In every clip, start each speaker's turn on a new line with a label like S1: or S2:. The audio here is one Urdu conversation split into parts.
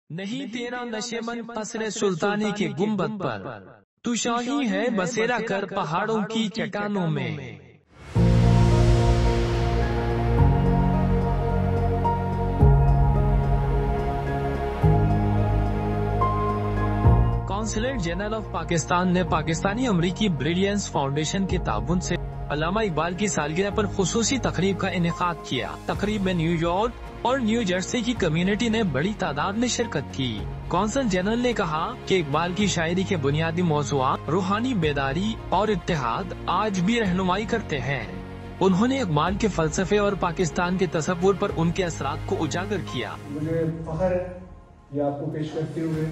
S1: نہیں تیرا نشیمن قصر سلطانی کے گنبد پر، تو شاہی ہے بسیرا کر پہاڑوں کی چٹانوں میں۔ کونسلیٹ جنرل آف پاکستان نے پاکستانی امریکی بریلینس فاؤنڈیشن کے تعاون سے علامہ اقبال کی سالگرہ پر خصوصی تقریب کا انعقاد کیا۔ تقریب میں نیو یارک اور نیو جرسی کی کمیونٹی نے بڑی تعداد میں شرکت کی۔ کونسل جنرل نے کہا کہ اقبال کی شاعری کے بنیادی موضوعات روحانی بیداری اور اتحاد آج بھی رہنمائی کرتے ہیں۔ انہوں نے اقبال کے فلسفے اور پاکستان کے تصور پر ان کے اثرات کو اجاگر کیا۔
S2: مجھے فخر ہے یہ آپ کو پیش کرتے ہوئے،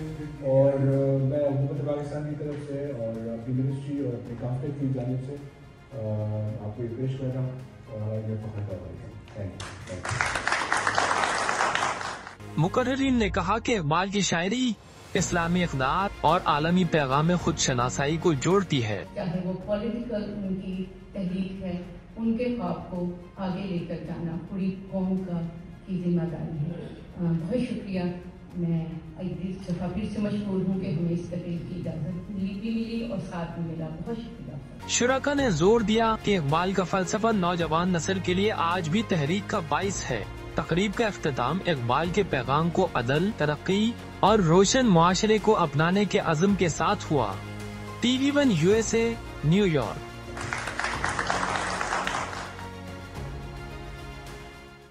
S2: اور میں حکومت پاکستان کی طرف سے اور اپنی منسٹری اور اپنی کانفرنس کی جانب سے آپ کو یہ پیش کر رہا ہوں اور یہ فخر کر رہا ہوں۔ Thank you.
S1: مقررین نے کہا کہ اقبال کی شاعری اسلامی اقدار اور عالمی پیغام خود شناسائی کو جوڑتی ہے۔
S3: چاہے وہ پولیٹیکل ان کی تحریک ہے، ان کے خواب کو آگے لے کر جانا پوری قوم کی ذمہ داری ہے۔ بہت شکریہ، میں اس دفعہ پھر سے مشکور ہوں کہ ہمیں اس تقریب کی اجازت ملی اور ساتھ میں ملا۔ بہت شکریہ۔
S1: شرکا نے زور دیا کہ اقبال کا فلسفہ نوجوان نسل کے لیے آج بھی تحریک کا باعث ہے۔ تقریب کا اختتام اقبال کے پیغام کو عدل، ترقی اور روشن معاشرے کو اپنانے کے عزم کے ساتھ ہوا۔ TV1 USA، new York.